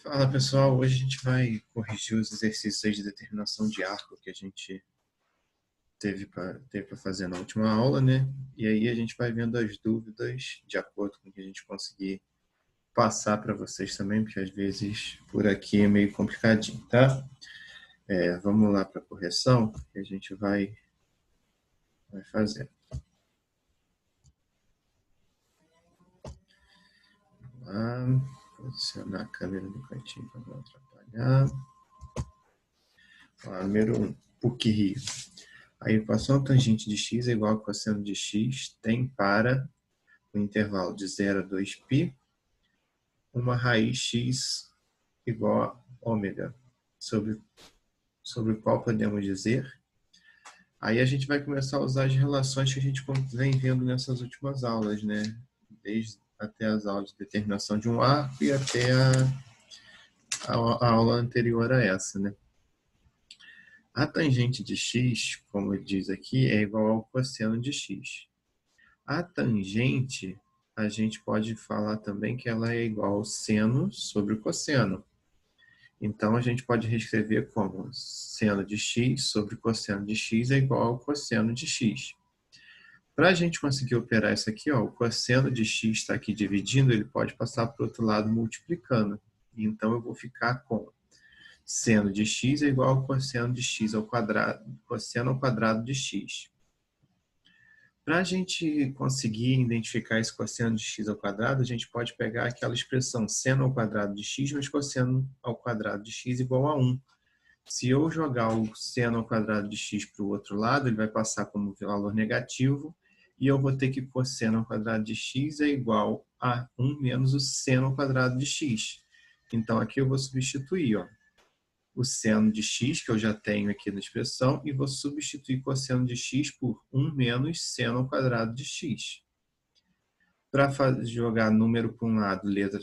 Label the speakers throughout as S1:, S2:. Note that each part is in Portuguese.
S1: Fala pessoal, hoje a gente vai corrigir os exercícios aí de determinação de arco que a gente teve para fazer na última aula, né? E aí a gente vai vendo as dúvidas de acordo com o que a gente conseguir passar para vocês também, porque às vezes por aqui é meio complicadinho, tá? Vamos lá para a correção que a gente vai fazer. Vamos lá, posicionar a câmera no cantinho para não atrapalhar. Número 1, PUC-Rio. A equação tangente de x é igual a cosseno de x tem para o intervalo de 0 a 2π uma raiz x igual a ômega, sobre o qual podemos dizer. Aí a gente vai começar a usar as relações que a gente vem vendo nessas últimas aulas, né? Desde até as aulas de determinação de um arco e até a aula anterior a essa, né? A tangente de x, como ele diz aqui, é igual ao cosseno de x. A tangente, a gente pode falar também que ela é igual ao seno sobre o cosseno. Então, a gente pode reescrever como seno de x sobre cosseno de x é igual ao cosseno de x. Para a gente conseguir operar isso aqui, ó, o cosseno de x está aqui dividindo, ele pode passar para o outro lado multiplicando. Então, eu vou ficar com seno de x é igual ao cosseno de x ao quadrado, cosseno ao quadrado de x. Para a gente conseguir identificar esse cosseno de x ao quadrado, a gente pode pegar aquela expressão seno ao quadrado de x, mas cosseno ao quadrado de x igual a 1. Se eu jogar o seno ao quadrado de x para o outro lado, ele vai passar como valor negativo, e eu vou ter que cosseno ao quadrado de x é igual a 1 menos o seno ao quadrado de x. Então, aqui eu vou substituir, ó, o seno de x, que eu já tenho aqui na expressão, e vou substituir cosseno de x por 1 menos seno ao quadrado de x. Para jogar número para um lado, letra,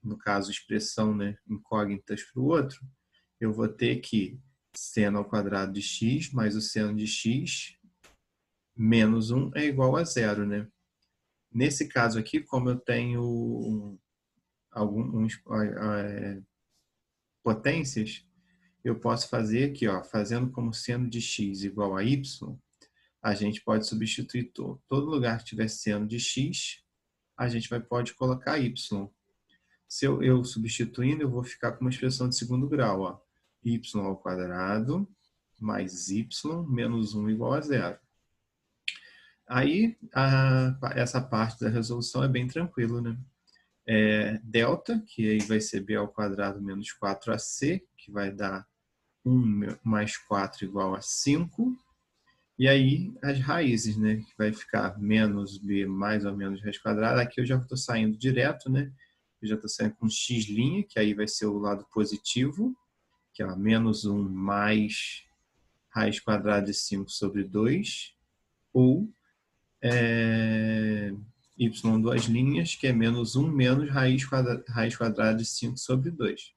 S1: no caso expressão, né, incógnitas para o outro, eu vou ter que seno ao quadrado de x mais o seno de x menos 1 é igual a 0, né? Nesse caso aqui, como eu tenho alguns potências, eu posso fazer aqui, ó, fazendo como seno de x igual a y, a gente pode substituir todo lugar que tiver seno de x, a gente pode colocar y. Se eu substituindo, eu vou ficar com uma expressão de segundo grau, ó, y ao quadrado mais y menos 1 igual a 0. Aí, essa parte da resolução é bem tranquilo, né? Delta, que aí vai ser b ao quadrado menos 4ac, que vai dar 1 mais 4 igual a 5. E aí as raízes, né? Que vai ficar menos b mais ou menos raiz quadrada. Aqui eu já estou saindo direto, né? Eu já estou saindo com x', que aí vai ser o lado positivo, que é menos 1 mais raiz quadrada de 5 sobre 2, ou y duas linhas, que é menos 1 menos raiz quadrada de 5 sobre 2.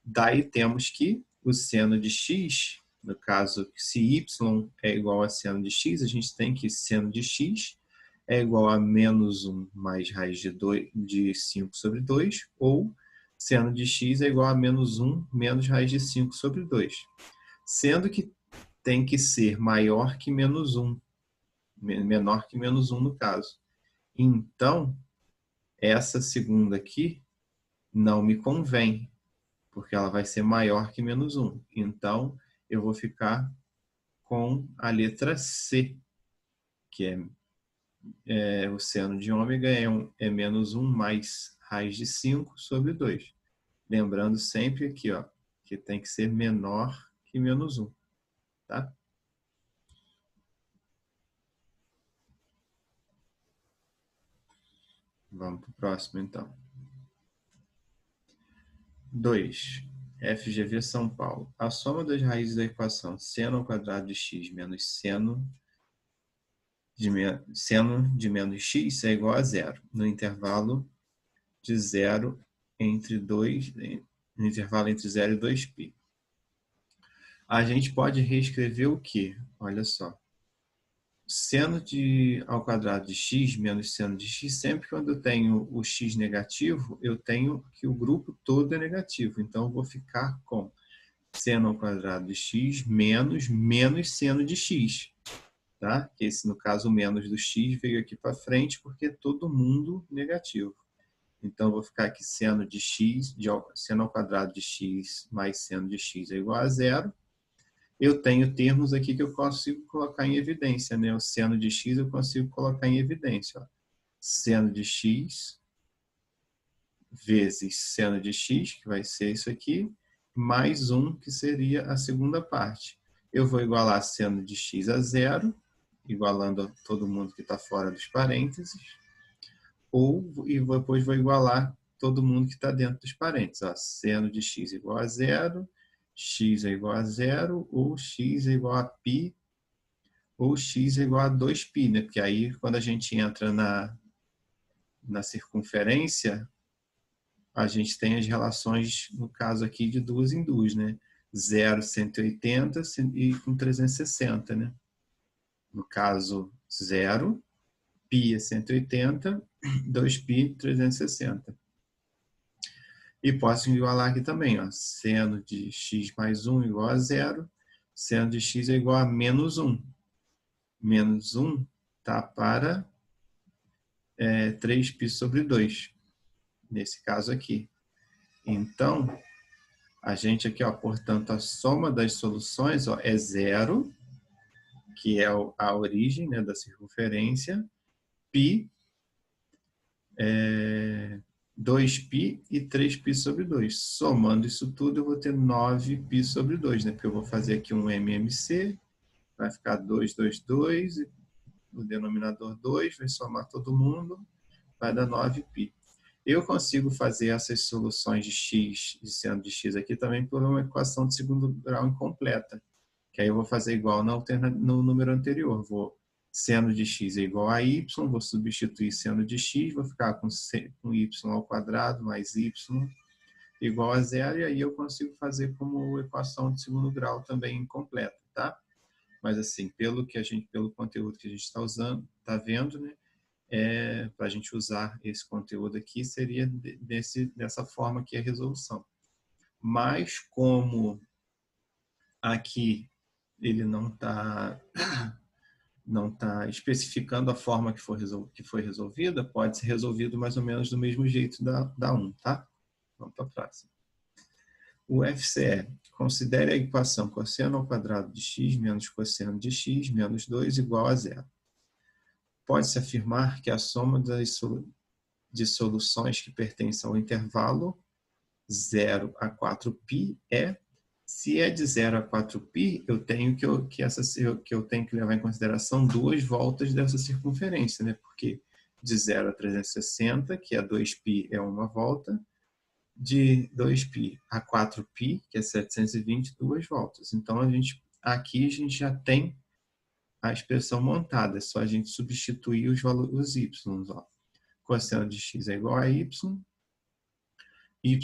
S1: Daí temos que o seno de x, no caso, se y é igual a seno de x, a gente tem que seno de x é igual a menos 1 mais raiz de 5 sobre 2, ou seno de x é igual a menos 1 menos raiz de 5 sobre 2. Sendo que tem que ser maior que menos 1, menor que menos 1 no caso. Então, essa segunda aqui não me convém, porque ela vai ser maior que menos 1. Então, eu vou ficar com a letra C, que o seno de ômega é menos 1 mais raiz de 5 sobre 2. Lembrando sempre aqui, ó, que tem que ser menor que menos 1. Tá? Vamos para o próximo, então. 2. FGV São Paulo. A soma das raízes da equação seno ao quadrado de x menos seno de menos x é igual a 0, no intervalo de 0 entre 2, no intervalo entre 0 e 2π. A gente pode reescrever o quê? Olha só. seno ao quadrado de x menos seno de x, sempre quando eu tenho o x negativo, eu tenho que o grupo todo é negativo. Então, eu vou ficar com seno ao quadrado de x menos seno de x. Tá? Esse, no caso, o menos do x veio aqui para frente porque é todo mundo negativo. Então, eu vou ficar aqui seno de x, seno ao quadrado de x mais seno de x é igual a zero. Eu tenho termos aqui que eu consigo colocar em evidência, né? O seno de x eu consigo colocar em evidência. Ó. Seno de x vezes seno de x, que vai ser isso aqui, mais 1, que seria a segunda parte. Eu vou igualar seno de x a zero, igualando a todo mundo que está fora dos parênteses, e depois vou igualar todo mundo que está dentro dos parênteses. Ó. Seno de x igual a zero, x é igual a zero, ou x é igual a π, ou x é igual a 2π, né? Porque aí, quando a gente entra na circunferência, a gente tem as relações, no caso aqui, de duas em duas, né? 0, 180 e com 360, né? No caso, 0, π é 180, 2π, 360. E posso igualar aqui também, ó. Seno de x mais 1 igual a 0, seno de x é igual a menos 1. Menos 1 tá para 3π sobre 2, nesse caso aqui. Então, a gente aqui, ó, portanto, a soma das soluções, ó, é 0, que é a origem, né, da circunferência, π, 2π e 3π sobre 2. Somando isso tudo, eu vou ter 9π sobre 2, né? Porque eu vou fazer aqui um MMC, vai ficar 2, 2, 2, no denominador 2, vai somar todo mundo, vai dar 9π. Eu consigo fazer essas soluções de x, de seno de x aqui também por uma equação de segundo grau incompleta, que aí eu vou fazer igual no número anterior. Seno de x é igual a y, vou substituir seno de x, vou ficar com y ao quadrado mais y igual a zero, e aí eu consigo fazer como equação de segundo grau também incompleta, tá? Mas assim, pelo conteúdo que a gente está usando, está vendo, né? Para a gente usar esse conteúdo aqui, seria dessa forma aqui a resolução. Mas como aqui ele não está especificando a forma que foi resolvida, pode ser resolvido mais ou menos do mesmo jeito da 1, tá? Vamos para a próxima. O FCE. Considere a equação cosseno ao quadrado de x menos cosseno de x menos 2 igual a zero. Pode-se afirmar que a soma de soluções que pertencem ao intervalo 0 a 4π se é de 0 a 4π, eu tenho que eu tenho que levar em consideração duas voltas dessa circunferência, né? Porque de 0 a 360, que é 2π, é uma volta, de 2π a 4π, que é 720, duas voltas. Então, aqui a gente já tem a expressão montada, é só a gente substituir os y. Ó. Cosseno de x é igual a y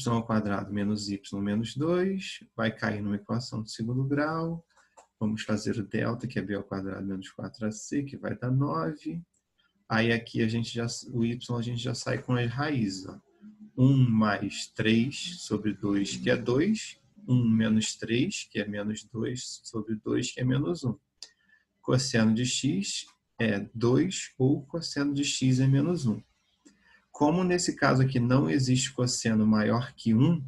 S1: ao quadrado menos y menos 2, vai cair numa equação de segundo grau. Vamos fazer o delta, que é b ao quadrado menos 4ac, que vai dar 9. Aí aqui o y a gente já sai com as raízes. Ó. 1 mais 3 sobre 2, que é 2. 1 menos 3, que é menos 2, sobre 2, que é menos 1. Cosseno de x é 2, ou cosseno de x é menos 1. Como nesse caso aqui não existe cosseno maior que 1,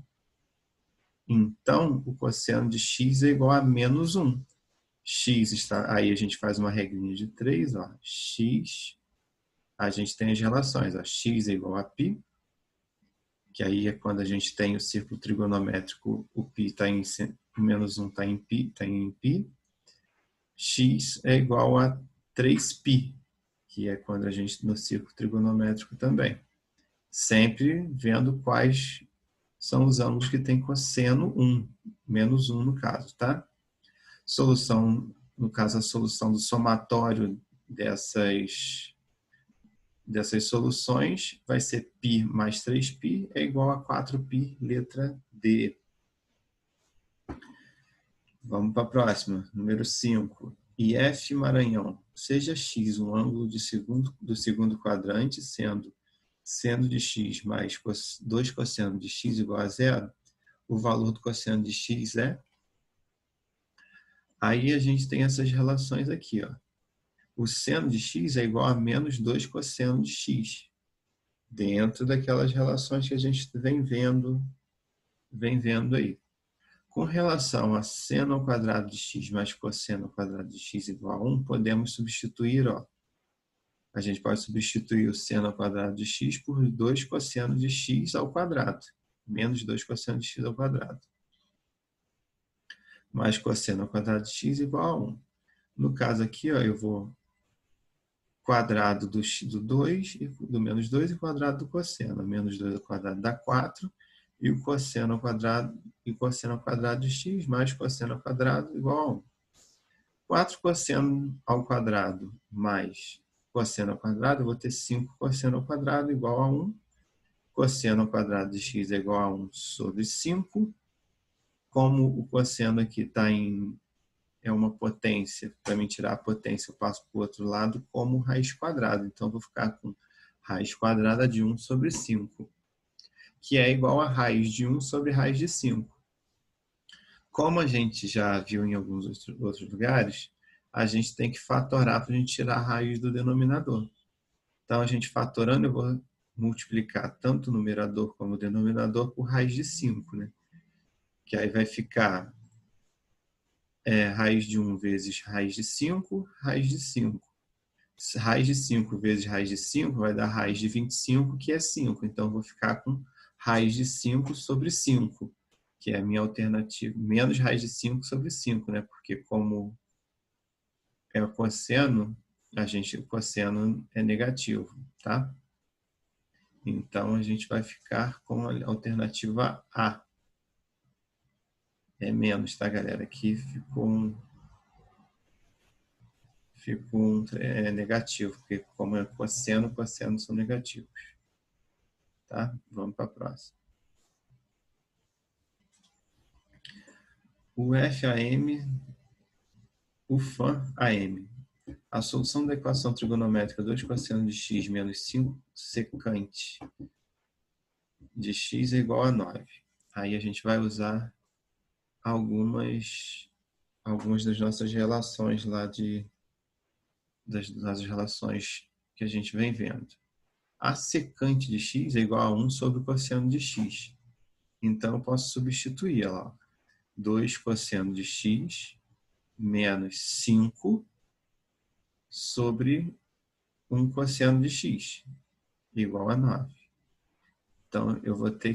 S1: então o cosseno de x é igual a menos 1. X está, aí a gente faz uma regrinha de 3, ó. X, a gente tem as relações, ó. X é igual a π, que aí é quando a gente tem o círculo trigonométrico, o π está em menos 1 está em π. X é igual a 3π, que é quando a gente no círculo trigonométrico também. Sempre vendo quais são os ângulos que tem cosseno 1, menos 1 no caso, tá? Solução, no caso a solução do somatório dessas soluções vai ser π mais 3π é igual a 4π, letra D. Vamos para a próxima, número 5. e F Maranhão, seja x um ângulo do segundo quadrante, seno de x mais 2 cosseno de x igual a zero, o valor do cosseno de x é... Aí a gente tem essas relações aqui, ó. O seno de x é igual a menos 2 cosseno de x, dentro daquelas relações que a gente vem vendo aí. Com relação a seno ao quadrado de x mais cosseno ao quadrado de x igual a 1, podemos substituir, ó. A gente pode substituir o seno ao quadrado de x por 2 cosseno de x ao quadrado, menos 2 cosseno de x ao quadrado, mais cosseno ao quadrado de x igual a 1. No caso aqui, ó, eu vou quadrado do 2, do menos 2 e quadrado do cosseno. Menos 2 ao quadrado dá 4, e o cosseno ao quadrado de x mais cosseno ao quadrado igual a 1. 4 cosseno ao quadrado mais cosseno ao quadrado, eu vou ter 5 cosseno ao quadrado igual a 1. Cosseno ao quadrado de x é igual a 1 sobre 5. Como o cosseno aqui está é uma potência, para mim tirar a potência eu passo para o outro lado como raiz quadrada. Então, eu vou ficar com raiz quadrada de 1 sobre 5, que é igual a raiz de 1 sobre raiz de 5. Como a gente já viu em alguns outros lugares, a gente tem que fatorar para a gente tirar a raiz do denominador. Então, a gente fatorando, eu vou multiplicar tanto o numerador como o denominador por raiz de 5, né? Que aí vai ficar raiz de 1 vezes raiz de 5, raiz de 5. Raiz de 5 vezes raiz de 5 vai dar raiz de 25, que é 5. Então, eu vou ficar com raiz de 5 sobre 5, que é a minha alternativa, menos raiz de 5 sobre 5, né? Porque como é o cosseno, o cosseno é negativo, tá? Então, a gente vai ficar com a alternativa A. É menos, tá, galera? Aqui ficou negativo, porque como é cosseno são negativos. Tá? Vamos para a próxima. O FAM, o FAM. A solução da equação trigonométrica 2 cosseno de x menos 5 secante de x é igual a 9. Aí a gente vai usar algumas das nossas relações lá das relações que a gente vem vendo. A secante de x é igual a 1 sobre o cosseno de x. Então, eu posso substituir ela. 2 cosseno de x menos 5 sobre 1 cosseno de x, igual a 9. Então, eu vou ter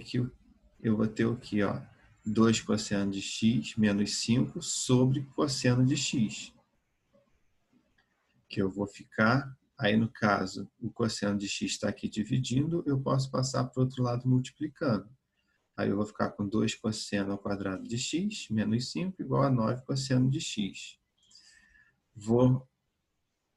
S1: o que, ó? 2 cosseno de x menos 5 sobre cosseno de x. Que eu vou ficar... Aí, no caso, o cosseno de x está aqui dividindo, eu posso passar para o outro lado multiplicando. Aí eu vou ficar com 2 cosseno ao quadrado de x menos 5 igual a 9 cosseno de x. Vou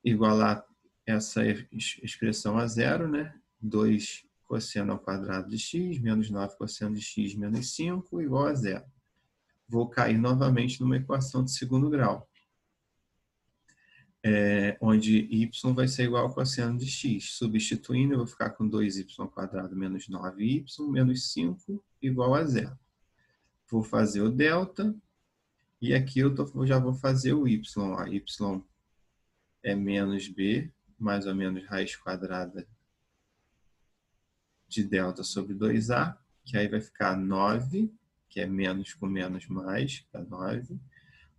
S1: igualar essa expressão a zero, né? 2 cosseno ao quadrado de x menos 9 cosseno de x menos 5 igual a zero. Vou cair novamente numa equação de segundo grau. Onde y vai ser igual ao cosseno de x. Substituindo, eu vou ficar com 2y ao quadrado menos 9y menos 5 igual a zero. Vou fazer o delta, e aqui eu já vou fazer o y. Ó. Y é menos b, mais ou menos raiz quadrada de delta sobre 2a, que aí vai ficar 9, que é menos com menos mais, que é 9,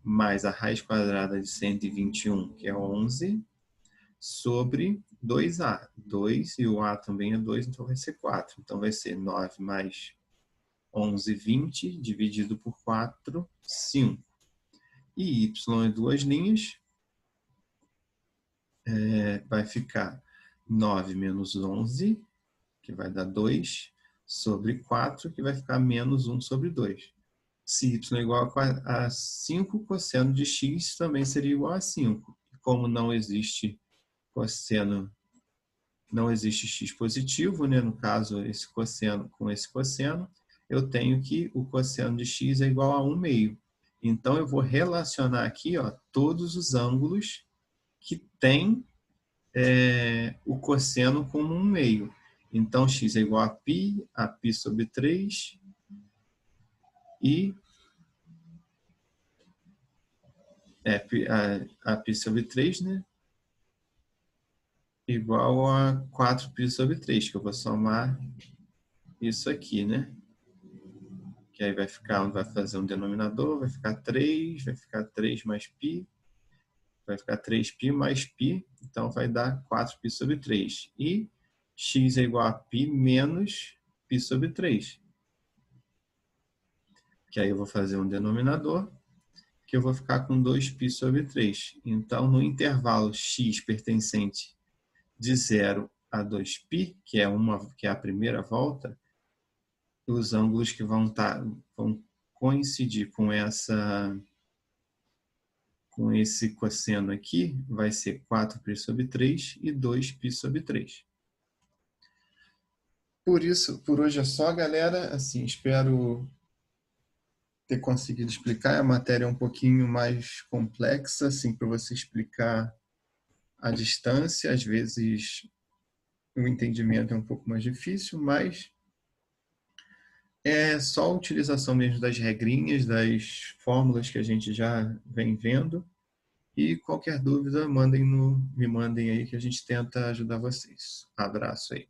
S1: mais a raiz quadrada de 121, que é 11, sobre 2a. 2 e o a também é 2, então vai ser 4. Então vai ser 9 mais 11, 20, dividido por 4, 5. E y é duas linhas, vai ficar 9 menos 11, que vai dar 2, sobre 4, que vai ficar menos 1 sobre 2. Se y é igual a 5, cosseno de x também seria igual a 5. Como não existe cosseno, não existe x positivo, né? No caso, esse cosseno com esse cosseno, eu tenho que o cosseno de x é igual a 1 meio. Então, eu vou relacionar aqui, ó, todos os ângulos que tem o cosseno como um meio. Então, x é igual a π sobre 3 e a π sobre 3, né? Igual a 4π sobre 3, que eu vou somar isso aqui, né? Que aí vai fazer um denominador, vai ficar 3 mais π, vai ficar 3π mais π, então vai dar 4π sobre 3. E x é igual a π menos π sobre 3. Que aí eu vou fazer um denominador, que eu vou ficar com 2π sobre 3. Então, no intervalo x pertencente de 0 a 2π, que é a primeira volta, os ângulos que vão coincidir com esse cosseno aqui vai ser 4π sobre 3 e 2π sobre 3. Por hoje é só, galera. Assim, espero ter conseguido explicar. A matéria é um pouquinho mais complexa, assim, para você explicar a distância. Às vezes o entendimento é um pouco mais difícil, mas é só a utilização mesmo das regrinhas, das fórmulas que a gente já vem vendo. E qualquer dúvida, me mandem aí que a gente tenta ajudar vocês. Abraço aí.